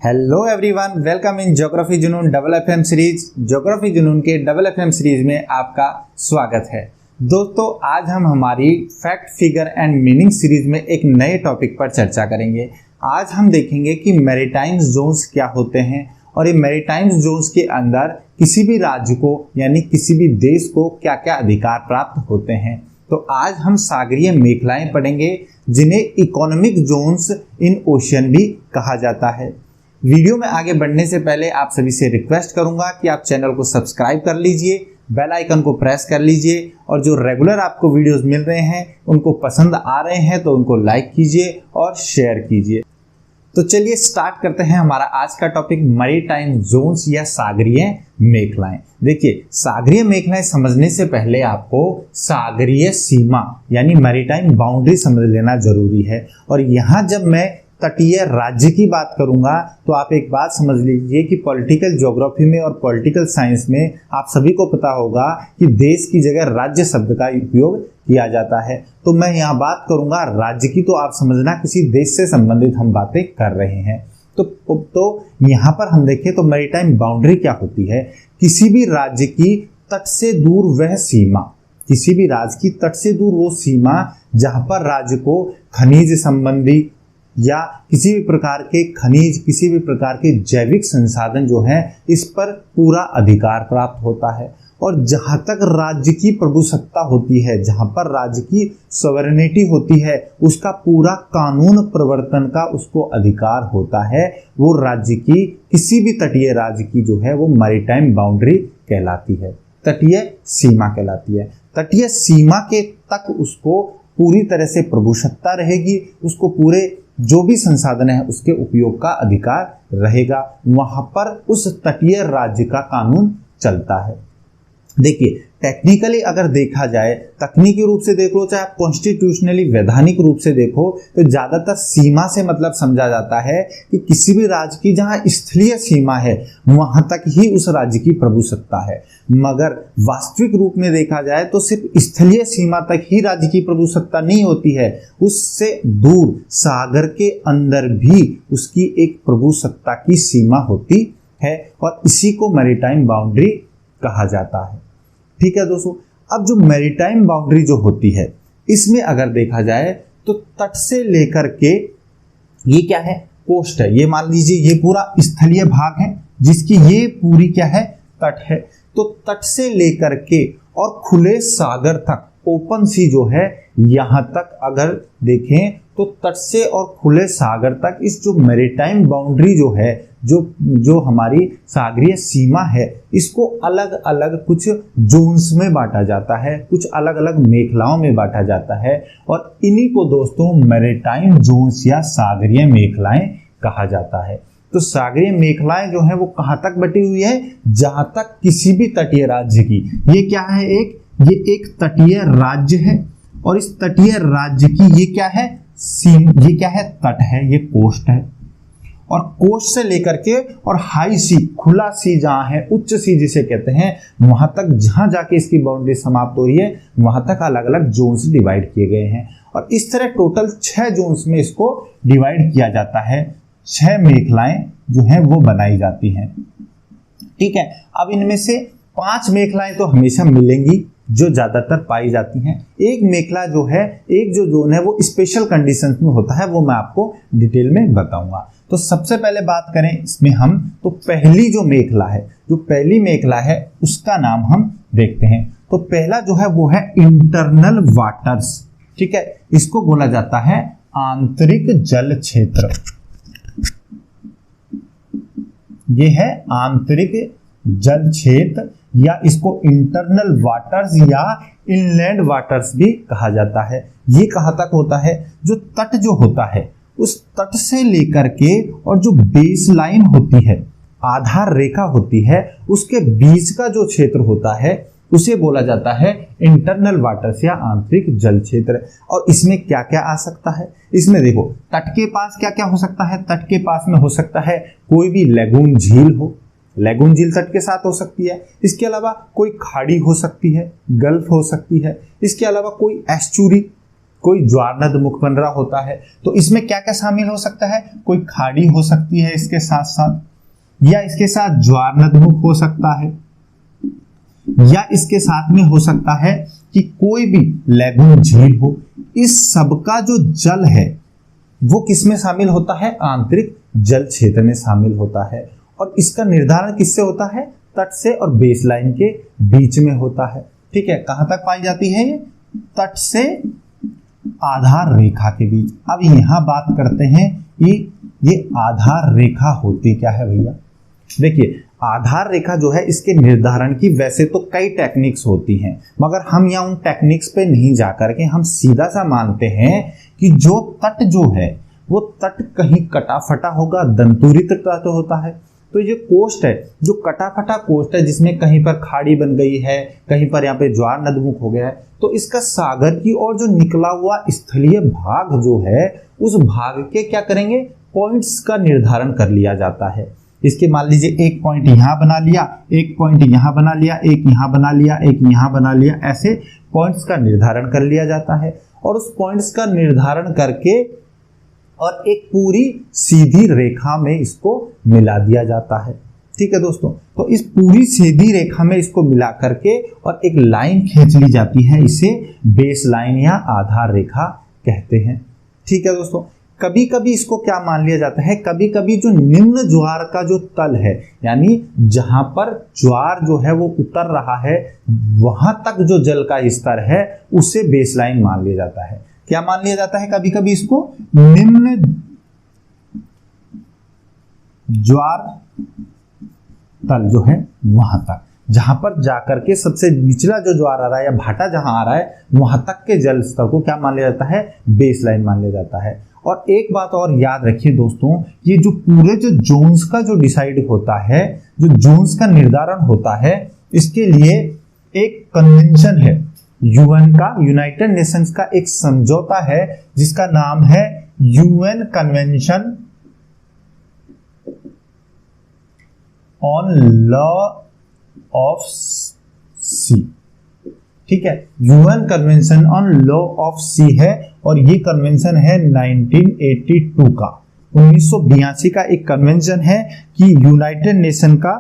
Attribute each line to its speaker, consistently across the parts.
Speaker 1: Hello everyone, welcome in geography जुनून double FM series. Geography जुनून के डबल एफएम सीरीज में आपका स्वागत है। दोस्तों, आज हम हमारी fact figure and meaning series में एक नए टॉपिक पर चर्चा करेंगे। आज हम देखेंगे कि मैरीटाइम जोन्स क्या होते हैं और ये मैरीटाइम जोन्स के अंदर किसी भी राज्य को यानी किसी भी देश को क्या क्या अधिकार प्राप्त होते हैं। तो आज हम सागरीय मेखलाएं पढ़ेंगे जिन्हें इकोनॉमिक जोन्स इन ओशियन भी कहा जाता है। वीडियो में आगे बढ़ने से पहले आप सभी से रिक्वेस्ट करूंगा कि आप चैनल को सब्सक्राइब कर लीजिए, बेल आइकन को प्रेस कर लीजिए और जो रेगुलर आपको वीडियोस मिल रहे हैं उनको पसंद आ रहे हैं तो उनको लाइक कीजिए और शेयर कीजिए। तो चलिए स्टार्ट करते हैं हमारा आज का टॉपिक, मैरीटाइम जोन्स या सागरीय मेखलाएं। देखिए, सागरीय मेखलाएं समझने से पहले आपको सागरीय सीमा यानी मैरीटाइम बाउंड्री समझ लेना जरूरी है। और यहाँ जब मैं तटीय राज्य की बात करूंगा तो आप एक बात समझ लीजिए कि पॉलिटिकल ज्योग्राफी में और पॉलिटिकल साइंस में आप सभी को पता होगा कि देश की जगह राज्य शब्द का उपयोग किया जाता है। तो मैं यहाँ बात करूंगा राज्य की, तो आप समझना किसी देश से संबंधित हम बातें कर रहे हैं। तो यहाँ पर हम देखें तो मैरीटाइम बाउंड्री क्या होती है। किसी भी राज्य की तट से दूर वह सीमा, किसी भी राज्य की तट से दूर वो सीमा जहां पर राज्य को खनिज संबंधी या किसी भी प्रकार के खनिज, किसी भी प्रकार के जैविक संसाधन जो है इस पर पूरा अधिकार प्राप्त होता है। और जहां तक राज्य की प्रभुसत्ता होती है, जहां पर राज्य की सॉवरेनिटी होती है, उसका पूरा कानून प्रवर्तन का उसको अधिकार होता है। वो राज्य की किसी भी तटीय राज्य की जो है वो मैरीटाइम बाउंड्री कहलाती है, तटीय सीमा कहलाती है। तटीय सीमा के तक उसको पूरी तरह से प्रभुसत्ता रहेगी, उसको पूरे जो भी संसाधन है उसके उपयोग का अधिकार रहेगा। वहां पर उस तटीय राज्य का कानून चलता है। देखिए, टेक्निकली अगर देखा जाए, तकनीकी रूप से देख लो चाहे आप कॉन्स्टिट्यूशनली वैधानिक रूप से देखो, तो ज्यादातर सीमा से मतलब समझा जाता है कि किसी भी राज्य की जहां स्थलीय सीमा है वहां तक ही उस राज्य की प्रभुसत्ता है। मगर वास्तविक रूप में देखा जाए तो सिर्फ स्थलीय सीमा तक ही राज्य की प्रभुसत्ता नहीं होती है, उससे दूर सागर के अंदर भी उसकी एक प्रभुसत्ता की सीमा होती है और इसी को मैरीटाइम बाउंड्री कहा जाता है। ठीक है दोस्तों, अब जो मैरीटाइम बाउंड्री जो होती है इसमें अगर देखा जाए तो तट से लेकर के ये क्या है, कोस्ट है। ये मान लीजिए ये पूरा स्थलीय भाग है जिसकी ये पूरी क्या है, तट है। तो तट से लेकर के और खुले सागर तक, ओपन सी जो है, यहां तक अगर देखें तो तट से और खुले सागर तक इस जो मैरीटाइम बाउंड्री जो है, जो हमारी सागरीय सीमा है, इसको अलग अलग कुछ जोन्स में बांटा जाता है, कुछ अलग अलग मेखलाओं में बांटा जाता है और इन्हीं को दोस्तों मैरीटाइम जोन्स या सागरीय मेखलाएं कहा जाता है। तो सागरीय मेखलाएं जो है वो कहां तक बटी हुई है, जहां तक किसी भी तटीय राज्य की, ये क्या है, ये एक तटीय राज्य है और इस तटीय राज्य की ये क्या है, ये क्या है, तट है, ये कोस्ट है। और कोस्ट से लेकर के और हाई सी, खुला सी जहां है, उच्च सी जिसे कहते हैं, वहां तक जहां जाके इसकी बाउंड्री समाप्त हो रही है वहां तक अलग अलग जोन्स डिवाइड किए गए हैं। और इस तरह टोटल 6 जोन्स में इसको डिवाइड किया जाता है। 6 मेखलाएं जो है वो बनाई जाती हैं। ठीक है, अब इनमें से 5 मेखलाएं तो हमेशा मिलेंगी जो ज्यादातर पाई जाती हैं। एक मेखला जो है, एक जो जोन है वो स्पेशल कंडीशंस में होता है, वो मैं आपको डिटेल में बताऊंगा। तो सबसे पहले बात करें इसमें हम, तो पहली जो मेखला है, जो पहली मेखला है उसका नाम हम देखते हैं। तो पहला जो है वो है इंटरनल वाटर्स। ठीक है, इसको बोला जाता है आंतरिक जल क्षेत्र। ये है आंतरिक जल क्षेत्र या इसको इंटरनल वाटर्स या इनलैंड वाटर्स भी कहा जाता है। ये कहां तक होता है, जो तट जो होता है उस तट से लेकर के और जो बेस लाइन होती है, आधार रेखा होती है, उसके बीच का जो क्षेत्र होता है उसे बोला जाता है इंटरनल वाटर्स या आंतरिक जल क्षेत्र। और इसमें क्या क्या आ सकता है, इसमें देखो तट के पास क्या क्या हो सकता है। तट के पास में हो सकता है कोई भी लैगून झील हो, लैगून झील तट के साथ हो सकती है। इसके अलावा कोई खाड़ी हो सकती है, गल्फ हो सकती है। इसके अलावा कोई एस्चुरी, कोई ज्वार नदमुख बन रहा होता है, तो इसमें क्या क्या शामिल हो सकता है, कोई खाड़ी हो सकती है इसके साथ साथ, या इसके साथ ज्वार नदमुख हो सकता है, या इसके साथ में हो सकता है कि कोई भी लैगून झील हो। इस सब का जो जल है वो किसमें शामिल होता है, आंतरिक जल क्षेत्र में शामिल होता है। और इसका निर्धारण किससे होता है, तट से और बेसलाइन के बीच में होता है। ठीक है, कहां तक पाई जाती है ये, तट से आधार रेखा के बीच। अब यहां बात करते हैं कि ये आधार रेखा होती क्या है भैया। देखिए, आधार रेखा जो है इसके निर्धारण की वैसे तो कई टेक्निक्स होती हैं, मगर हम यहाँ उन टेक्निक्स पे नहीं जाकर के हम सीधा सा मानते हैं कि जो तट जो है वो तट कहीं कटा फटा होगा, दंतुरित तट होता है। तो ये कोस्ट है जो कटा फटा कोस्ट है, जिसमें कहीं पर खाड़ी बन गई है, कहीं पर यहाँ पे ज्वार नदमुख हो गया है, तो इसका सागर की ओर जो निकला हुआ स्थलीय भाग जो है उस भाग के क्या करेंगे, पॉइंट्स का निर्धारण कर लिया जाता है। इसके मान लीजिए एक पॉइंट यहाँ बना लिया, एक पॉइंट यहाँ बना लिया, एक यहाँ बना लिया, एक यहाँ बना लिया, ऐसे पॉइंट्स का निर्धारण कर लिया जाता है। और उस पॉइंट्स का निर्धारण करके और एक पूरी सीधी रेखा में इसको मिला दिया जाता है। ठीक है दोस्तों, तो इस पूरी सीधी रेखा में इसको मिला करके और एक लाइन खींच ली जाती है, इसे बेस लाइन या आधार रेखा कहते हैं। ठीक है दोस्तों, कभी कभी इसको क्या मान लिया जाता है, कभी कभी जो निम्न ज्वार का जो तल है, यानी जहां पर ज्वार जो है वो उतर रहा है वहां तक जो जल का स्तर है उसे बेसलाइन मान लिया जाता है। क्या मान लिया जाता है, कभी कभी इसको निम्न ज्वार तल जो है वहां तक, जहां पर जाकर के सबसे निचला जो ज्वार आ रहा है या भाटा जहां आ रहा है वहां तक के जल स्तर को क्या मान लिया जाता है, बेसलाइन मान लिया जाता है। और एक बात और याद रखिए दोस्तों, ये जो पूरे जो जोन्स का जो डिसाइड होता है, जो जोन्स का निर्धारण होता है, इसके लिए एक कन्वेंशन है यूएन का, यूनाइटेड नेशंस का एक समझौता है जिसका नाम है UN convention on law of sea. ठीक है, UN convention on law of sea है और ये कन्वेंशन है 1982 का, 1982 का एक कन्वेंशन है कि यूनाइटेड नेशन का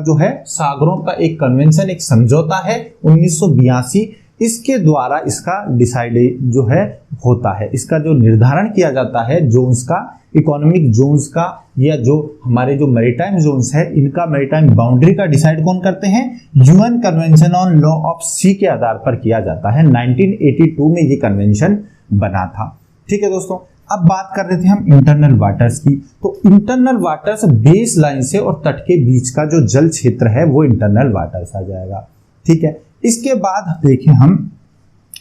Speaker 1: जो है सागरों का एक कन्वेंशन, एक समझौता है 1982। इसके द्वारा इसका डिसाइड जो है होता है, इसका जो निर्धारण किया जाता है जोन्स का, इकोनॉमिक जोन्स का, या जो हमारे जो मैरीटाइम जोन्स है इनका मैरीटाइम बाउंड्री का डिसाइड कौन करते हैं, UN convention on law of sea के आधार पर किया जाता है। 1982 में ये कन्वेंशन बना था। ठीक है दोस्तों, अब बात कर रहे थे हम इंटरनल वाटर्स की, तो इंटरनल वाटर्स बेस लाइन से और तट के बीच का जो जल क्षेत्र है वो इंटरनल वाटर्स आ जाएगा। ठीक है, इसके बाद देखें हम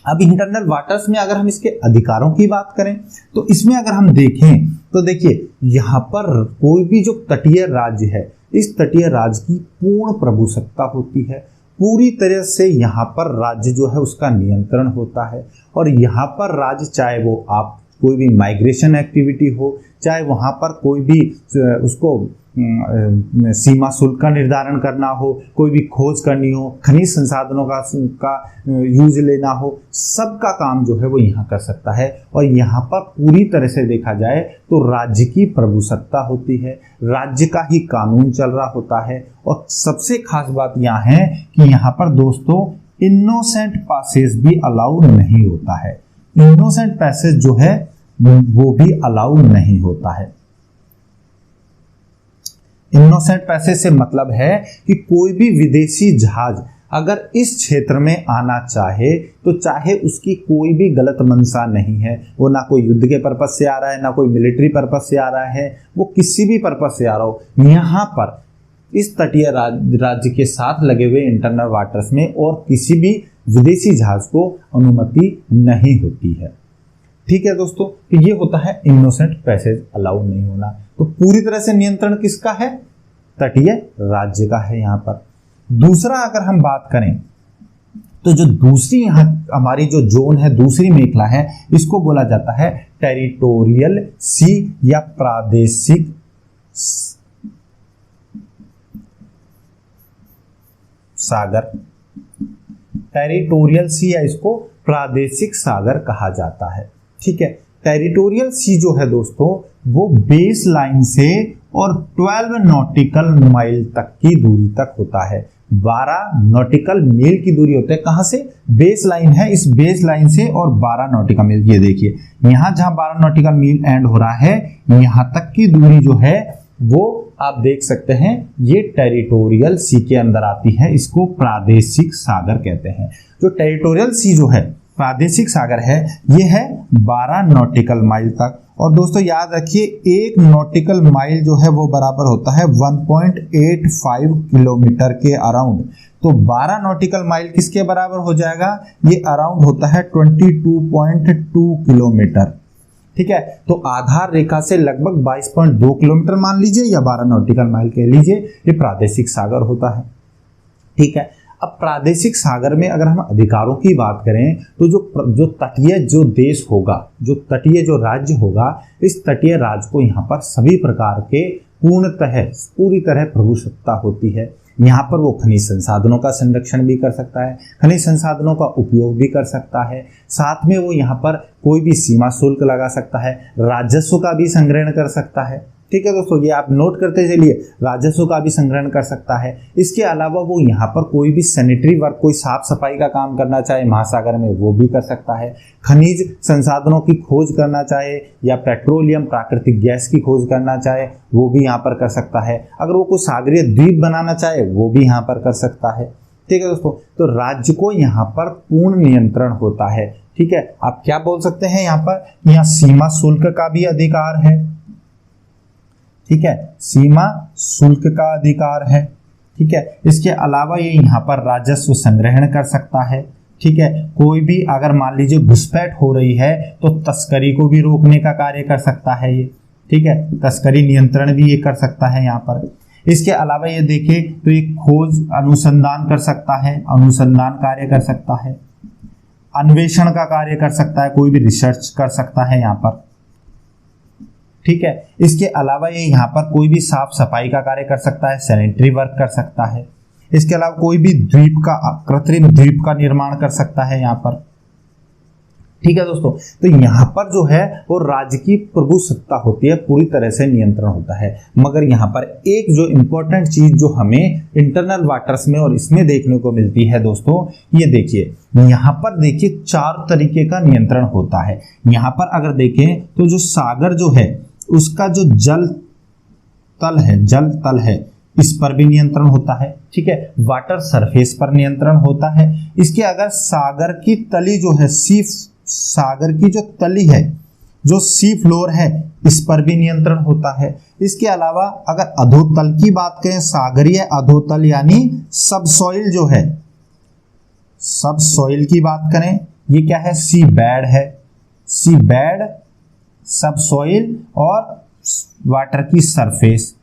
Speaker 1: अब इंटरनल वाटर्स में अगर हम इसके अधिकारों की बात करें तो इसमें अगर हम देखें तो देखिए यहाँ पर कोई भी जो तटीय राज्य है, इस तटीय राज्य की पूर्ण प्रभुसत्ता होती है, पूरी तरह से यहाँ पर राज्य जो है उसका नियंत्रण होता है। और यहाँ पर राज्य चाहे वो आप कोई भी माइग्रेशन एक्टिविटी हो, चाहे वहाँ पर कोई भी उसको सीमा शुल्क का निर्धारण करना हो, कोई भी खोज करनी हो, खनिज संसाधनों का यूज लेना हो, सबका काम जो है वो यहाँ कर सकता है। और यहाँ पर पूरी तरह से देखा जाए तो राज्य की प्रभुसत्ता होती है, राज्य का ही कानून चल रहा होता है। और सबसे खास बात यहाँ है कि यहाँ पर दोस्तों इनोसेंट पैसेज भी अलाउ नहीं होता है, इनोसेंट पैसेज जो है वो भी अलाउ नहीं होता है। इनोसेंट पैसेज से मतलब है कि कोई भी विदेशी जहाज अगर इस क्षेत्र में आना चाहे तो चाहे उसकी कोई भी गलत मंशा नहीं है, वो ना कोई युद्ध के पर्पस से आ रहा है, ना कोई मिलिट्री पर्पस से आ रहा है, वो किसी भी पर्पस से आ रहा हो, यहाँ पर इस तटीय राज्य के साथ लगे हुए इंटरनल वाटर्स में और किसी भी विदेशी जहाज को अनुमति नहीं होती है। ठीक है दोस्तों, तो ये होता है इनोसेंट पैसेज अलाउ नहीं होना। तो पूरी तरह से नियंत्रण किसका है, तटीय राज्य का है यहाँ पर। दूसरा अगर हम बात करें तो जो दूसरी यहाँ हमारी जो जोन है, दूसरी मेखला है, इसको बोला जाता है टेरिटोरियल सी या प्रादेशिक सागर। टेरिटोरियल सी या इसको प्रादेशिक सागर कहा जाता है। ठीक है, टेरिटोरियल सी जो है दोस्तों वो बेस लाइन से और 12 नॉटिकल माइल तक की दूरी तक होता है। 12 नॉटिकल मील की दूरी होता है, कहां से? बेस लाइन है, इस बेस लाइन से और 12 नॉटिकल मील। ये देखिए यहां जहां 12 नॉटिकल मील एंड हो रहा है, यहां तक की दूरी जो है वो आप देख सकते हैं ये टेरिटोरियल सी के अंदर आती है। इसको प्रादेशिक सागर कहते हैं। जो टेरिटोरियल सी जो है प्रादेशिक सागर है, ये है 12 नॉटिकल माइल तक। और दोस्तों याद रखिए 1 नॉटिकल माइल जो है वो बराबर होता है 1.85 किलोमीटर के अराउंड। तो 12 नॉटिकल माइल किसके बराबर हो जाएगा? ये अराउंड होता है 22.2 किलोमीटर। ठीक है, तो आधार रेखा से लगभग 22.2 किलोमीटर मान लीजिए या 12 नॉटिकल माइल कह लीजिए, ये प्रादेशिक सागर होता है। ठीक है, अब प्रादेशिक सागर में अगर हम अधिकारों की बात करें तो जो तटीय जो देश होगा, जो तटीय जो राज्य होगा, इस तटीय राज्य को यहाँ पर सभी प्रकार के पूरी तरह प्रभुसत्ता होती है। यहाँ पर वो खनिज संसाधनों का संरक्षण भी कर सकता है, खनिज संसाधनों का उपयोग भी कर सकता है, साथ में वो यहाँ पर कोई भी सीमा शुल्क लगा सकता है, राजस्व का भी संग्रहण कर सकता है। ठीक है दोस्तों, ये आप नोट करते चलिए, राजस्व का भी संग्रहण कर सकता है। इसके अलावा वो यहाँ पर कोई भी सैनिटरी वर्क, कोई साफ सफाई का काम करना चाहे महासागर में वो भी कर सकता है, खनिज संसाधनों की खोज करना चाहे या पेट्रोलियम प्राकृतिक गैस की खोज करना चाहे वो भी यहाँ पर कर सकता है। अगर वो कोई सागरीय द्वीप बनाना चाहे वो भी यहाँ पर कर सकता है। ठीक है दोस्तों, तो राज्य को यहाँ पर पूर्ण नियंत्रण होता है। ठीक है, आप क्या बोल सकते हैं यहाँ पर? यहाँ सीमा शुल्क का भी अधिकार है। ठीक है, सीमा शुल्क का अधिकार है। ठीक है, इसके अलावा ये यहाँ पर राजस्व संग्रहण कर सकता है। ठीक है, कोई भी अगर मान लीजिए घुसपैठ हो रही है तो तस्करी को भी रोकने का कार्य कर सकता है ये। ठीक है, तस्करी नियंत्रण भी ये कर सकता है यहाँ पर। इसके अलावा ये देखिए तो ये खोज अनुसंधान कर सकता है, अनुसंधान कार्य कर सकता है, अन्वेषण का कार्य कर सकता है, कोई भी रिसर्च कर सकता है यहाँ पर। ठीक है, इसके अलावा ये यहाँ पर कोई भी साफ सफाई का कार्य कर सकता है, सैनिटरी वर्क कर सकता है। इसके अलावा कोई भी द्वीप का, कृत्रिम द्वीप का निर्माण कर सकता है यहाँ पर। ठीक है दोस्तों, तो यहाँ पर जो है वो राज्य की प्रभुसत्ता होती है, पूरी तरह से नियंत्रण होता है। मगर यहाँ पर एक जो इंपॉर्टेंट चीज जो हमें इंटरनल वाटर्स में और इसमें देखने को मिलती है दोस्तों, ये देखिए यहाँ पर देखिए 4 तरीके का नियंत्रण होता है। यहाँ पर अगर देखें तो जो सागर जो है उसका जो जल तल है इस पर भी नियंत्रण होता है। ठीक है, वाटर सरफेस पर नियंत्रण होता है। इसके अगर सागर की तली जो है, सागर की जो तली है, जो सी फ्लोर है, इस पर भी नियंत्रण होता है। इसके अलावा अगर अधोतल की बात करें, सागरीय अधोतल यानी सब सॉइल जो है, सब सॉइल की बात करें, ये क्या है? सी बेड है, सी बेड, सब सॉइल और वाटर की सरफेस।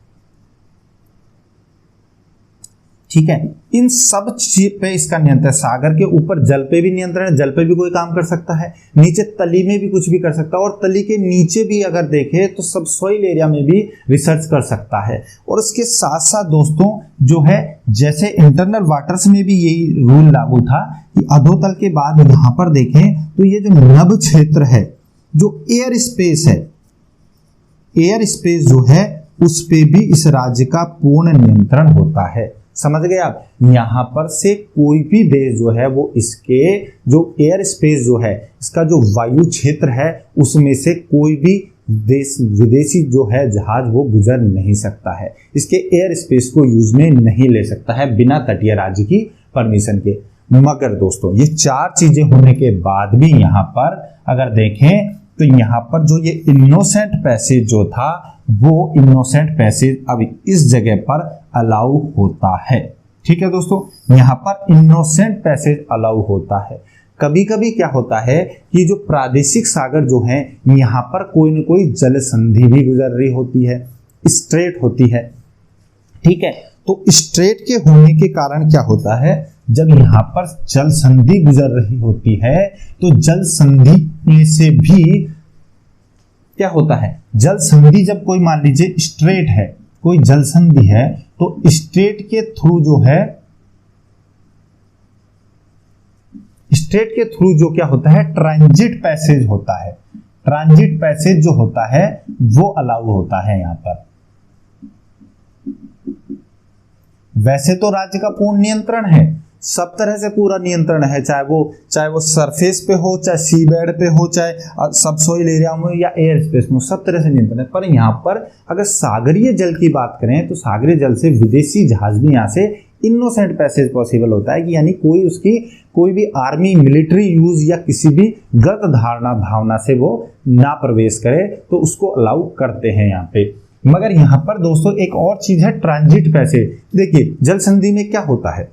Speaker 1: ठीक है, इन सब चीज पे इसका नियंत्रण। सागर के ऊपर जल पे भी नियंत्रण है, जल पे भी कोई काम कर सकता है, नीचे तली में भी कुछ भी कर सकता है, और तली के नीचे भी अगर देखें तो सब सॉइल एरिया में भी रिसर्च कर सकता है। और उसके साथ साथ दोस्तों जो है, जैसे इंटरनल वाटर्स में भी यही रूल लागू था कि अधोतल के बाद यहां पर देखें तो ये जो नभ क्षेत्र है, जो एयर स्पेस है, एयर स्पेस जो है उस पे भी इस राज्य का पूर्ण नियंत्रण होता है। समझ गए आप? यहां पर से कोई भी देश जो है वो इसके जो एयर स्पेस जो है, इसका जो वायु क्षेत्र है, उसमें से कोई भी देश विदेशी जो है जहाज वो गुजर नहीं सकता है, इसके एयर स्पेस को यूज में नहीं ले सकता है बिना तटीय राज्य की परमिशन के। मगर दोस्तों ये 4 चीजें होने के बाद भी यहाँ पर अगर देखें तो यहाँ पर जो ये इनोसेंट पैसेज जो था, वो इनोसेंट पैसेज अब इस जगह पर अलाउ होता है। ठीक है दोस्तों, यहाँ पर इनोसेंट पैसेज अलाउ होता है। कभी कभी क्या होता है कि जो प्रादेशिक सागर जो है, यहाँ पर कोई न कोई जल संधि भी गुजर रही होती है, स्ट्रेट होती है। ठीक है, तो स्ट्रेट के होने के कारण क्या होता है, जब यहाँ पर जल संधि गुजर रही होती है तो जल संधि में से भी क्या होता है, जल संधि जब कोई मान लीजिए स्ट्रेट है, कोई जल संधि है, तो स्ट्रेट के थ्रू जो है स्ट्रेट के थ्रू जो क्या होता है, ट्रांजिट पैसेज होता है। ट्रांजिट पैसेज जो होता है वो अलाउ होता है यहां पर। वैसे तो राज्य का पूर्ण नियंत्रण है, सब तरह से पूरा नियंत्रण है, चाहे वो सरफेस पे हो, चाहे सी बेड पे हो, चाहे सब सोइल एरिया में या एयर स्पेस में, सब तरह से नियंत्रण है। पर यहाँ पर अगर सागरीय जल की बात करें तो सागरीय जल से विदेशी जहाज भी यहाँ से इनोसेंट पैसेज पॉसिबल होता है कि यानी कोई भी आर्मी मिलिट्री यूज या किसी भी गलत धारणा भावना से वो ना प्रवेश करे तो उसको अलाउ करते हैं यहाँ पे। मगर यहाँ पर दोस्तों एक और चीज है, ट्रांजिट पैसेज। देखिए जल संधि में क्या होता है,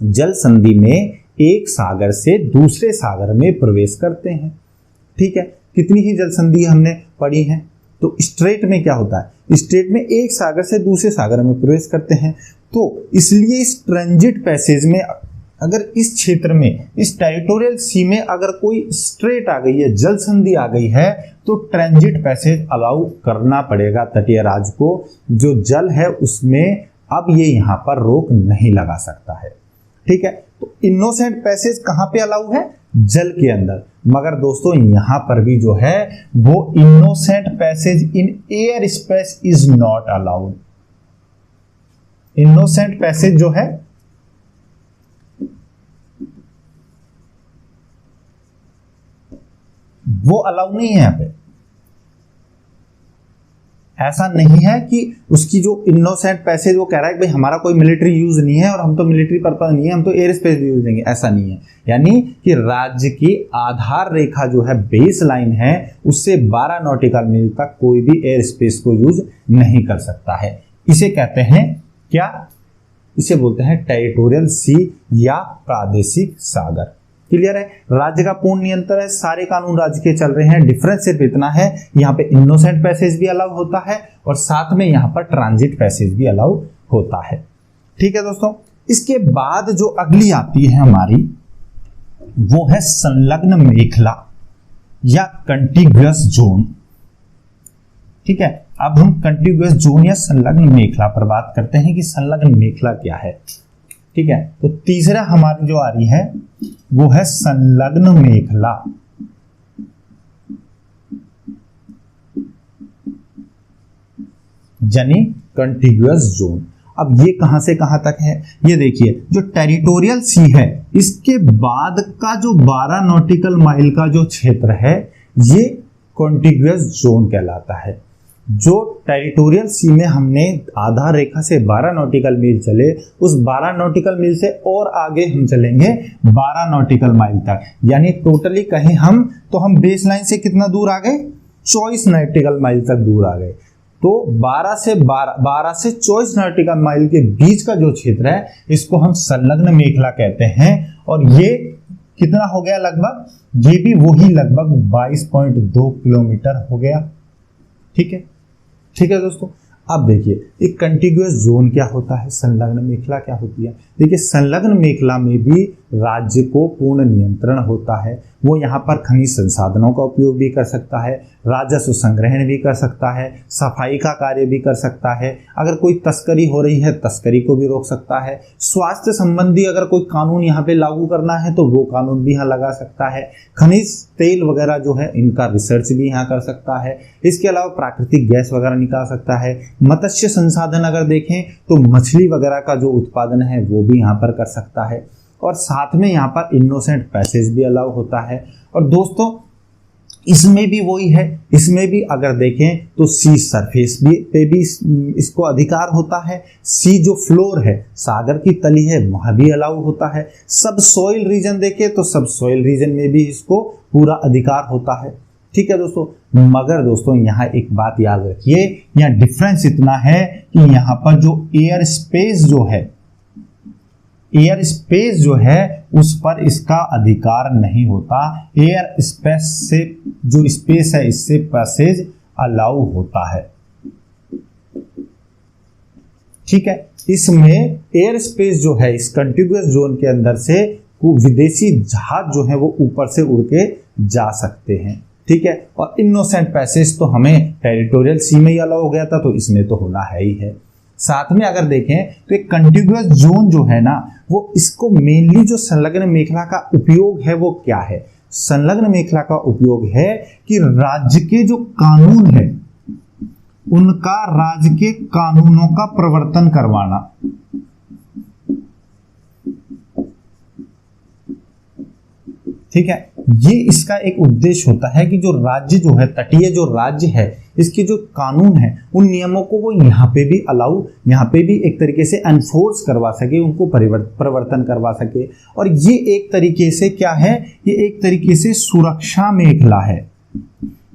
Speaker 1: जल संधि में एक सागर से दूसरे सागर में प्रवेश करते हैं। ठीक है, कितनी ही जल संधि हमने पढ़ी है। तो स्ट्रेट में क्या होता है, स्ट्रेट में एक सागर से दूसरे सागर में प्रवेश करते हैं। तो इसलिए इस ट्रांजिट पैसेज में अगर इस क्षेत्र में, इस टेरिटोरियल सी में अगर कोई स्ट्रेट आ गई है, जल संधि आ गई है, तो ट्रांजिट पैसेज अलाउ करना पड़ेगा तटीय राज्य को। जो जल है उसमें अब ये यहाँ पर रोक नहीं लगा सकता है। ठीक है, तो इनोसेंट पैसेज कहां पे अलाउ है, जल के अंदर। मगर दोस्तों यहां पर भी जो है वो innocent passage in air space is not allowed. Innocent passage जो है वो अलाउ नहीं है यहां पे। ऐसा नहीं है कि उसकी जो इनोसेंट पैसेज वो कह रहा है कि भाई हमारा कोई मिलिट्री यूज नहीं है और हम तो मिलिट्री पर्पस नहीं है, हम तो एयर स्पेस भी यूज देंगे, ऐसा नहीं है। यानी कि राज्य की आधार रेखा जो है, बेस लाइन है, उससे 12 नॉटिकल मील तक कोई भी एयर स्पेस को यूज नहीं कर सकता है। इसे कहते हैं क्या, इसे बोलते हैं टेरिटोरियल सी या प्रादेशिक सागर। क्लियर है, राज्य का पूर्ण नियंत्रण है, सारे कानून राज्य के चल रहे हैं। डिफरेंस सिर्फ इतना है, यहाँ पे इनोसेंट पैसेज भी अलाउ होता है और साथ में यहाँ पर ट्रांजिट पैसेज भी अलाउ होता है। ठीक है दोस्तों, इसके बाद जो अगली आती है हमारी वो है संलग्न मेखला या कंटिग्यूअस जोन। ठीक है, अब हम कंटिग्यूअस जोन या संलग्न मेखला पर बात करते हैं कि संलग्न मेखला क्या है। ठीक है, तो तीसरा हमारी जो आ रही है वो है संलग्न मेखला। यानी कंटिग्यूअस जोन। अब ये कहां से कहां तक है, ये देखिए जो टेरिटोरियल सी है इसके बाद का जो 12 नॉटिकल माइल का जो क्षेत्र है ये कॉन्टिग्यूअस जोन कहलाता है। जो टेरिटोरियल सी में हमने आधार रेखा से 12 नॉटिकल मील चले, उस 12 नॉटिकल मील से और आगे हम चलेंगे 12 नॉटिकल माइल तक, यानी टोटली कहें हम तो हम बेस लाइन से कितना दूर आ गए, 24 नॉटिकल माइल तक दूर आ गए। तो 12 से 24 नॉटिकल माइल के बीच का जो क्षेत्र है इसको हम संलग्न मेखला कहते हैं। और ये कितना हो गया लगभग, ये भी वही लगभग 22.2 किलोमीटर हो गया। ठीक है, ठीक है दोस्तों। अब देखिए एक कंटिग्यूअस जोन क्या होता है, संलग्न मेखला क्या होती है। देखिए संलग्न मेखला में भी राज्य को पूर्ण नियंत्रण होता है। वो यहाँ पर खनिज संसाधनों का उपयोग भी कर सकता है, राजस्व संग्रहण भी कर सकता है, सफाई का कार्य भी कर सकता है। अगर कोई तस्करी हो रही है तस्करी को भी रोक सकता है। स्वास्थ्य संबंधी अगर कोई कानून यहाँ पे लागू करना है तो वो कानून भी यहाँ लगा सकता है। खनिज तेल वगैरह जो है इनका रिसर्च भी यहाँ कर सकता है। इसके अलावा प्राकृतिक गैस वगैरह निकाल सकता है। मत्स्य संसाधन अगर देखें तो मछली वगैरह का जो उत्पादन है वो भी यहाँ पर कर सकता है। और साथ में यहाँ पर इनोसेंट पैसेज भी अलाउ होता है। और दोस्तों इसमें भी वही है, इसमें भी अगर देखें तो सी सरफेस पे भी इसको अधिकार होता है। सी जो फ्लोर है, सागर की तली है, वहां भी अलाउ होता है। सब सोइल रीजन देखें तो सब सोइल रीजन में भी इसको पूरा अधिकार होता है। ठीक है दोस्तों, मगर दोस्तों यहाँ एक बात याद रखिए, यहाँ डिफरेंस इतना है कि यहाँ पर जो एयर स्पेस जो है उस पर इसका अधिकार नहीं होता। एयर स्पेस से जो स्पेस है इससे पैसेज अलाउ होता है। ठीक है, इसमें एयर स्पेस जो है इस कंटिग्यूअस जोन के अंदर से विदेशी जहाज जो है वो ऊपर से उड़ के जा सकते हैं। ठीक है, और इनोसेंट पैसेज तो हमें टेरिटोरियल सी में ही अलाउ हो गया था तो इसमें तो होना है ही है। साथ में अगर देखें तो एक कंटिन्यूअस जोन जो है ना, वो इसको मेनली जो संलग्न मेखला का उपयोग है वो क्या है? संलग्न मेखला का उपयोग है कि राज्य के जो कानून है उनका राज्य के कानूनों का प्रवर्तन करवाना। ठीक है, ये इसका एक उद्देश्य होता है कि जो राज्य जो है, तटीय जो राज्य है, इसके जो कानून है उन नियमों को वो यहाँ पे भी अलाउ, यहाँ पे भी एक तरीके से एनफोर्स करवा सके, उनको परिवर्तन करवा सके। और ये एक तरीके से क्या है, ये एक तरीके से सुरक्षा मेखला है।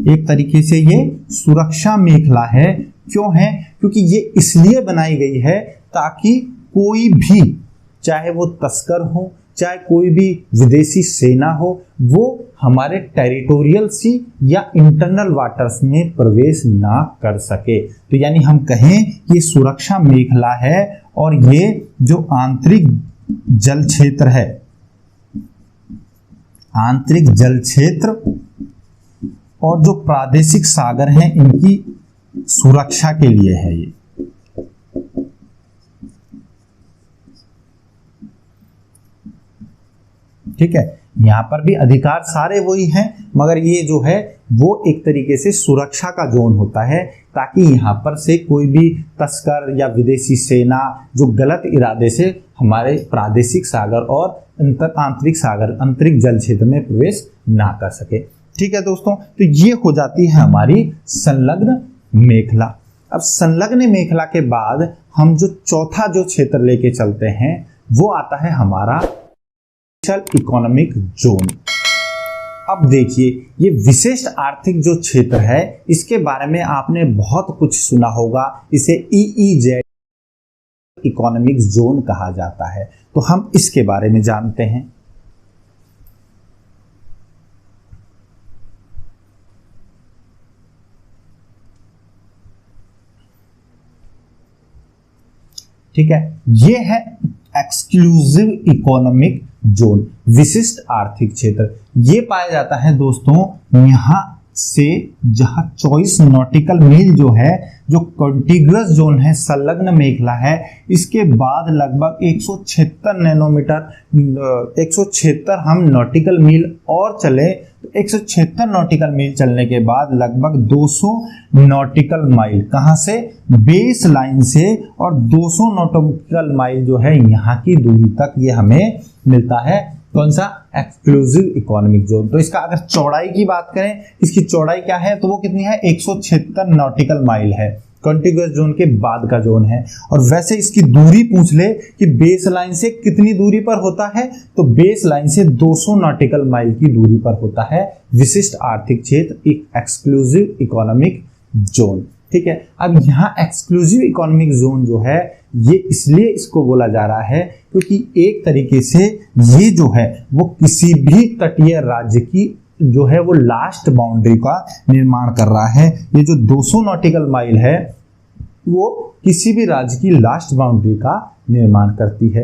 Speaker 1: एक तरीके से ये सुरक्षा मेखला है। क्यों है? क्योंकि ये इसलिए बनाई गई है ताकि कोई भी, चाहे वो तस्कर हो, चाहे कोई भी विदेशी सेना हो, वो हमारे टेरिटोरियल सी या इंटरनल वाटर्स में प्रवेश ना कर सके। तो यानी हम कहें कि ये सुरक्षा मेखला है और ये जो आंतरिक जल क्षेत्र है, आंतरिक जल क्षेत्र और जो प्रादेशिक सागर हैं इनकी सुरक्षा के लिए है ये। ठीक है, यहाँ पर भी अधिकार सारे वही हैं, मगर ये जो है वो एक तरीके से सुरक्षा का जोन होता है ताकि यहाँ पर से कोई भी तस्कर या विदेशी सेना जो गलत इरादे से हमारे प्रादेशिक सागर और आंतरिक सागर, आंतरिक जल क्षेत्र में प्रवेश ना कर सके। ठीक है दोस्तों, तो ये हो जाती है हमारी संलग्न मेखला। अब संलग्न मेखला के बाद हम जो चौथा जो क्षेत्र लेके चलते हैं वो आता है हमारा इकोनॉमिक जोन। अब देखिए, ये विशिष्ट आर्थिक जो क्षेत्र है इसके बारे में आपने बहुत कुछ सुना होगा। इसे EEZ इकोनॉमिक जोन कहा जाता है। तो हम इसके बारे में जानते हैं। ठीक है, ये है एक्सक्लूसिव इकोनॉमिक जोन, विशिष्ट आर्थिक क्षेत्र। ये पाया जाता है दोस्तों यहां से जहां 24 नॉटिकल मील जो है, जो कॉन्टिग्युअस जोन है, संलग्न मेखला है, इसके बाद लगभग 176 नैनोमीटर, 176 हम नॉटिकल मील और चले तो 176 नॉटिकल मील चलने के बाद लगभग 200 नॉटिकल माइल, कहां से? बेस लाइन से, और 200 नॉटिकल माइल जो है यहाँ की दूरी तक ये हमें मिलता है। कौन सा? Exclusive economic zone. तो इसका अगर चौड़ाई की बात करें, इसकी चौड़ाई क्या है तो वो कितनी है? 176 नॉटिकल माइल है। कॉन्टिग्युअस जोन के बाद का जोन है। और वैसे इसकी दूरी पूछ ले कि बेस लाइन से कितनी दूरी पर होता है, तो बेस लाइन से 200 नॉटिकल माइल की दूरी पर होता है विशिष्ट आर्थिक क्षेत्र, एक एक्सक्लूसिव इकोनॉमिक जोन। ठीक है, अब यहाँ एक्सक्लूसिव इकोनॉमिक जोन जो है ये इसलिए इसको बोला जा रहा है क्योंकि एक तरीके से ये जो है वो किसी भी तटीय राज्य की जो है वो लास्ट बाउंड्री का निर्माण कर रहा है। ये जो 200 नॉटिकल माइल है वो किसी भी राज्य की लास्ट बाउंड्री का निर्माण करती है।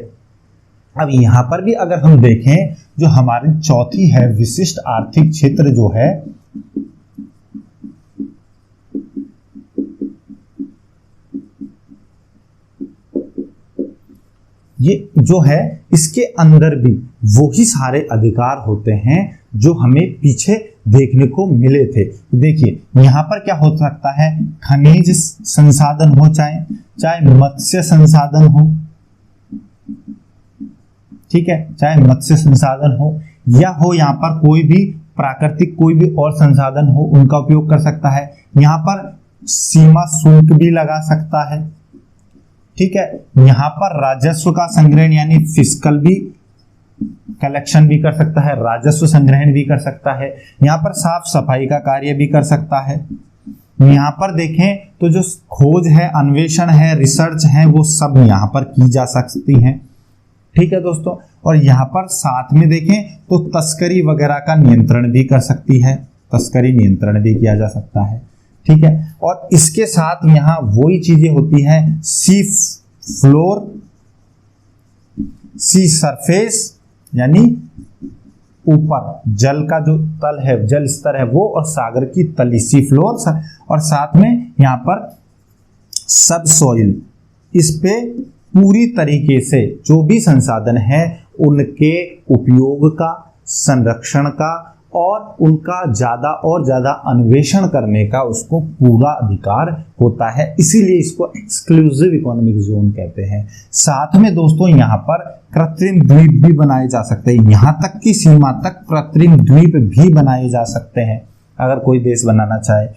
Speaker 1: अब यहाँ पर भी अगर हम देखें, जो हमारी चौथी है विशिष्ट आर्थिक क्षेत्र जो है, ये जो है इसके अंदर भी वही सारे अधिकार होते हैं जो हमें पीछे देखने को मिले थे। देखिए यहाँ पर क्या हो सकता है, खनिज संसाधन हो, चाहे मत्स्य संसाधन हो, ठीक है, चाहे मत्स्य संसाधन हो या हो यहाँ पर कोई भी प्राकृतिक कोई भी और संसाधन हो, उनका उपयोग कर सकता है। यहाँ पर सीमा शुल्क भी लगा सकता है। ठीक है, यहाँ पर राजस्व का संग्रहण यानी फिस्कल भी कलेक्शन भी कर सकता है, राजस्व संग्रहण भी कर सकता है। यहाँ पर साफ सफाई का कार्य भी कर सकता है। यहाँ पर देखें तो जो खोज है, अन्वेषण है, रिसर्च है, वो सब यहाँ पर की जा सकती है। ठीक है दोस्तों, और यहाँ पर साथ में देखें तो तस्करी वगैरह का नियंत्रण भी कर सकती है, तस्करी नियंत्रण भी किया जा सकता है। ठीक है, और इसके साथ यहाँ वही चीजें होती हैं, सी फ्लोर, सी सरफेस यानी ऊपर जल का जो तल है, जल स्तर है वो, और सागर की तली सी फ्लोर, और साथ में यहाँ पर सब सॉइल इस पे पूरी तरीके से जो भी संसाधन है उनके उपयोग का, संरक्षण का और उनका ज़्यादा और ज़्यादा अन्वेषण करने का उसको पूरा अधिकार होता है। इसीलिए इसको एक्सक्लूसिव इकोनॉमिक जोन कहते हैं। साथ में दोस्तों यहाँ पर कृत्रिम द्वीप भी बनाए जा सकते हैं, यहाँ तक की सीमा तक कृत्रिम द्वीप भी बनाए जा सकते हैं अगर कोई देश बनाना चाहे।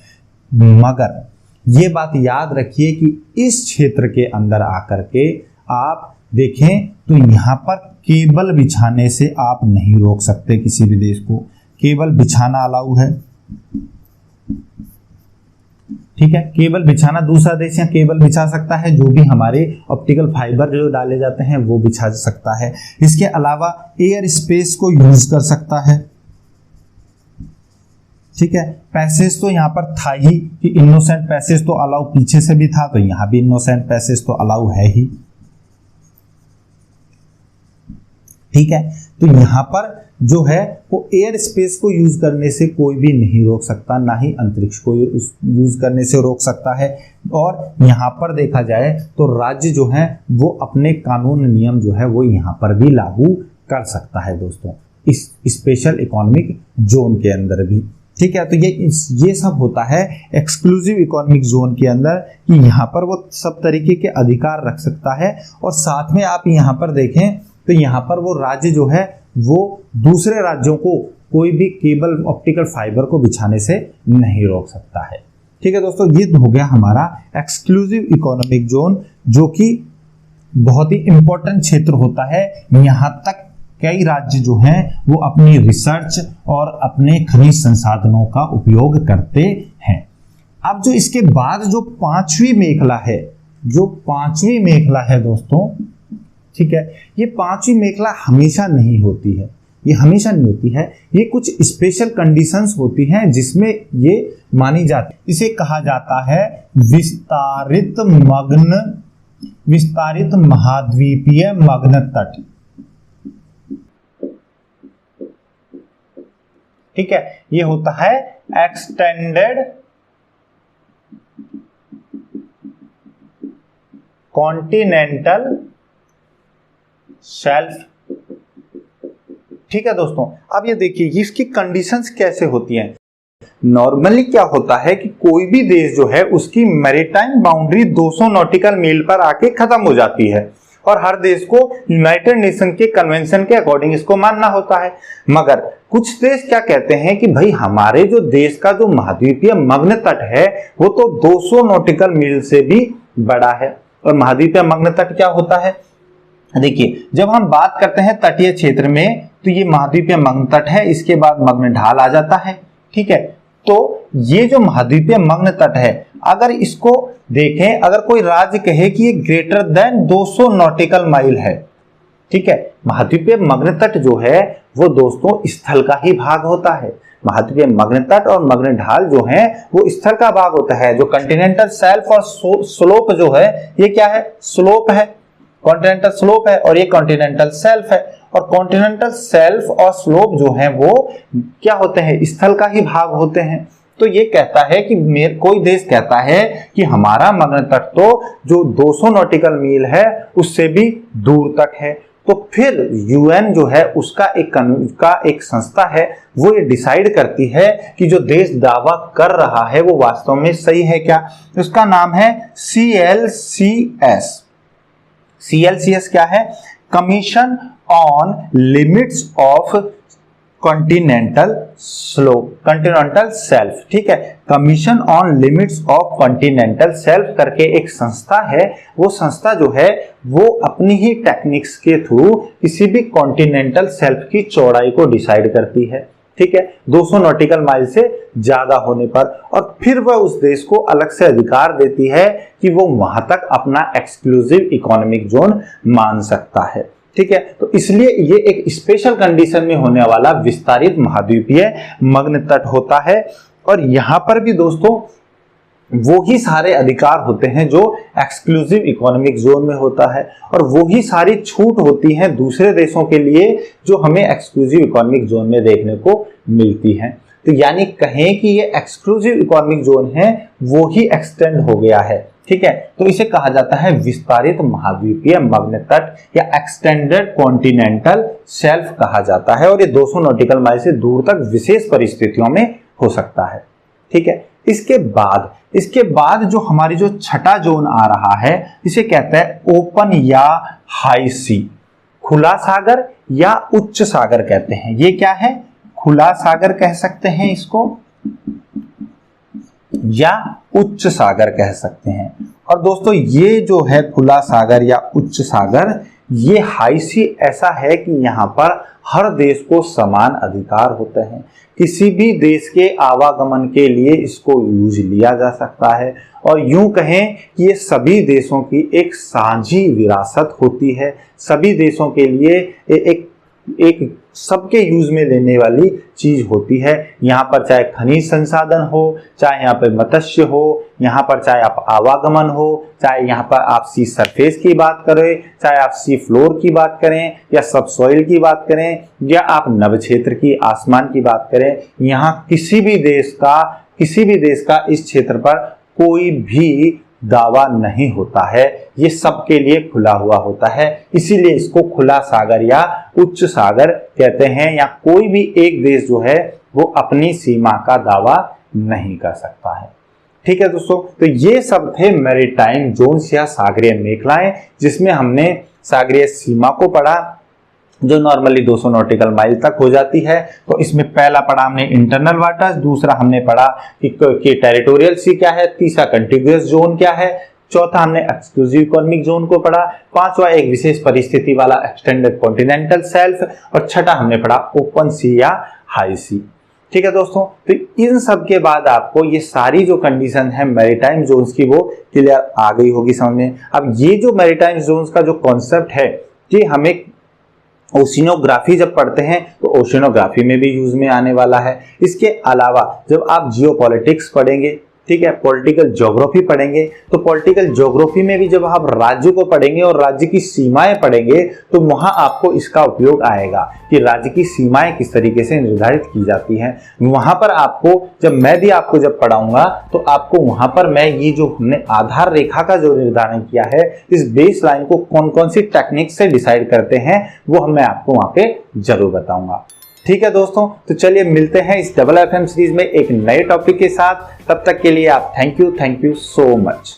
Speaker 1: मगर ये बात याद रखिए कि इस क्षेत्र के अंदर आकर के आप देखें तो यहाँ पर केबल बिछाने से आप नहीं रोक सकते किसी भी देश को। केबल बिछाना अलाउ है, ठीक है। केबल बिछाना दूसरा देश या केबल बिछा सकता है, जो भी हमारे ऑप्टिकल फाइबर जो डाले जाते हैं वो बिछा सकता है। इसके अलावा एयर स्पेस को यूज कर सकता है, ठीक है। पैसेज तो यहाँ पर था ही कि इनोसेंट पैसेज तो अलाउ पीछे से भी था, तो यहाँ भी इनोसेंट पैसेज तो अलाउ है ही, ठीक है। तो यहाँ पर जो है वो एयर स्पेस को यूज करने से कोई भी नहीं रोक सकता, ना ही अंतरिक्ष को यूज करने से रोक सकता है। और यहाँ पर देखा जाए तो राज्य जो है वो अपने कानून नियम जो है वो यहाँ पर भी लागू कर सकता है दोस्तों, इस स्पेशल इकोनॉमिक जोन के अंदर भी, ठीक है। तो ये सब होता है एक्सक्लूसिव इकोनॉमिक जोन के अंदर कि यहाँ पर वो सब तरीके के अधिकार रख सकता है। और साथ में आप यहाँ पर देखें तो यहाँ पर वो राज्य जो है वो दूसरे राज्यों को कोई भी केबल ऑप्टिकल फाइबर को बिछाने से नहीं रोक सकता है, ठीक है दोस्तों। ये हो गया हमारा एक्सक्लूसिव इकोनॉमिक जोन, जो कि बहुत ही इंपॉर्टेंट क्षेत्र होता है। यहाँ तक कई राज्य जो हैं वो अपनी रिसर्च और अपने खनिज संसाधनों का उपयोग करते हैं। अब जो इसके बाद जो पांचवी मेखला है दोस्तों, ठीक है, ये पांचवी मेखला हमेशा नहीं होती है, ये कुछ स्पेशल कंडीशंस होती हैं जिसमें ये मानी जाती है। इसे कहा जाता है विस्तारित महाद्वीपीय मग्न तट, ठीक है। ये होता है एक्सटेंडेड कॉन्टिनेंटल शेल्फ, ठीक है दोस्तों। अब ये देखिए इसकी कंडीशंस कैसे होती हैं। नॉर्मली क्या होता है कि कोई भी देश जो है उसकी मैरीटाइम बाउंड्री 200 नॉटिकल मील पर आके खत्म हो जाती है और हर देश को यूनाइटेड नेशन के कन्वेंशन के अकॉर्डिंग इसको मानना होता है। मगर कुछ देश क्या कहते हैं कि भाई हमारे जो देश का जो महाद्वीपीय मग्न तट है वो तो 200 नॉटिकल मील से भी बड़ा है। और महाद्वीपीय मग्न तट क्या होता है, देखिए जब हम बात करते हैं तटीय क्षेत्र में तो ये महाद्वीपीय मग्न तट है, इसके बाद मग्न ढाल आ जाता है, ठीक है। तो ये जो महाद्वीपीय मग्न तट है, अगर इसको देखें, अगर कोई राज्य कहे कि ये ग्रेटर देन 200 नॉटिकल माइल है, ठीक है। महाद्वीपीय मग्न तट जो है वो दोस्तों स्थल का ही भाग होता है। महाद्वीपीय मग्न तट और मग्न ढाल जो है वो स्थल का भाग होता है। जो कॉन्टिनेंटल शेल्फ और स्लोप जो है ये क्या है, स्लोप है, कॉन्टिनेंटल स्लोप है और ये कॉन्टिनेंटल शेल्फ है। और कॉन्टिनेंटल शेल्फ और स्लोप जो है वो क्या होते हैं, स्थल का ही भाग होते हैं। तो ये कहता है कि कोई देश कहता है कि हमारा मग्न तट तो जो 200 नॉटिकल मील है उससे भी दूर तक है, तो फिर यूएन जो है उसका एक संस्था है वो ये डिसाइड करती है कि जो देश दावा कर रहा है वो वास्तव में सही है क्या। उसका नाम है CLCS क्या है, commission on limits of continental shelf, ठीक है। Commission on limits of continental shelf करके एक संस्था है। वो संस्था जो है वो अपनी ही टेक्निक्स के थ्रू किसी भी कॉन्टिनेंटल शेल्फ की चौड़ाई को डिसाइड करती है, ठीक है, 200 नॉटिकल माइल से ज्यादा होने पर। और फिर वह उस देश को अलग से अधिकार देती है कि वो वहां तक अपना एक्सक्लूसिव इकोनॉमिक जोन मान सकता है, ठीक है। तो इसलिए ये एक स्पेशल कंडीशन में होने वाला विस्तारित महाद्वीपीय मग्न तट होता है। और यहां पर भी दोस्तों वो ही सारे अधिकार होते हैं जो एक्सक्लूसिव इकोनॉमिक जोन में होता है और वो ही सारी छूट होती हैं दूसरे देशों के लिए जो हमें एक्सक्लूसिव इकोनॉमिक जोन में देखने को मिलती हैं। तो यानी कहें कि ये एक्सक्लूसिव इकोनॉमिक जोन है वो ही एक्सटेंड हो गया है, ठीक है, तो इसे कहा जाता है विस्तारित महाद्वीपीय मग्न तट या एक्सटेंडेड कॉन्टिनेंटल शेल्फ कहा जाता है, और ये 200 नॉटिकल माइल से दूर तक विशेष परिस्थितियों में हो सकता है। ठीक है, इसके बाद जो हमारी जो छठा जोन आ रहा है इसे कहते हैं ओपन या हाई सी, खुला सागर या उच्च सागर कहते हैं। ये क्या है? खुला सागर कह सकते हैं इसको, या उच्च सागर कह सकते हैं। और दोस्तों ये जो है खुला सागर या उच्च सागर, ये हाई सी ऐसा है कि यहाँ पर हर देश को समान अधिकार होते हैं। किसी भी देश के आवागमन के लिए इसको यूज लिया जा सकता है, और यूं कहें कि ये सभी देशों की एक साझी विरासत होती है। सभी देशों के लिए एक सबके यूज में लेने वाली चीज होती है। यहाँ पर चाहे खनिज संसाधन हो, चाहे यहाँ पर मत्स्य हो, यहाँ पर चाहे आप आवागमन हो, चाहे यहाँ पर आप सी सरफेस की बात करें, चाहे आप सी फ्लोर की बात करें, या सब सॉइल की बात करें, या आप नभ क्षेत्र की आसमान की बात करें, यहाँ किसी भी देश का इस क्षेत्र पर कोई भी दावा नहीं होता है। ये सबके लिए खुला हुआ होता है, इसीलिए इसको खुला सागर या उच्च सागर कहते हैं। या कोई भी एक देश जो है वो अपनी सीमा का दावा नहीं कर सकता है। ठीक है दोस्तों, तो ये सब थे मैरीटाइम जोन्स या सागरीय मेखलाएं, जिसमें हमने सागरीय सीमा को पढ़ा जो नॉर्मली 200 नॉटिकल माइल तक हो जाती है। तो इसमें पहला पढ़ा हमने इंटरनल वाटर्स, दूसरा हमने पढ़ा कि टेरिटोरियल सी क्या है, तीसरा कंटिग्यूअस जोन क्या है, चौथा हमने एक्सक्लूसिव इकोनॉमिक जोन को पढ़ा, पांचवा एक विशेष परिस्थिति वाला एक्सटेंडेड कॉन्टिनेंटल शेल्फ, और छठा हमने पढ़ा ओपन सी या हाई सी। ठीक है दोस्तों, तो इन सब के बाद आपको ये सारी जो कंडीशन है मैरीटाइम जोन्स की वो क्लियर आ गई होगी समझ में। अब ये जो मैरीटाइम जोन्स का जो कॉन्सेप्ट है कि हमें ओशिनोग्राफी जब पढ़ते हैं तो ओशिनोग्राफी में भी यूज में आने वाला है। इसके अलावा जब आप जियोपॉलिटिक्स पढ़ेंगे, ठीक है, पॉलिटिकल ज्योग्राफी पढ़ेंगे, तो पॉलिटिकल ज्योग्राफी में भी जब आप राज्य को पढ़ेंगे और राज्य की सीमाएं पढ़ेंगे तो वहां आपको इसका उपयोग आएगा कि राज्य की सीमाएं किस तरीके से निर्धारित की जाती हैं। वहां पर आपको जब पढ़ाऊंगा तो आपको वहां पर मैं ये जो हमने आधार रेखा का जो निर्धारण किया है, इस बेस लाइन को कौन कौन सी टेक्निक से डिसाइड करते हैं वो मैं आपको वहां पे जरूर बताऊंगा। ठीक है दोस्तों, तो चलिए मिलते हैं इस डबल FM सीरीज में एक नए टॉपिक के साथ। तब तक के लिए आप थैंक यू सो मच।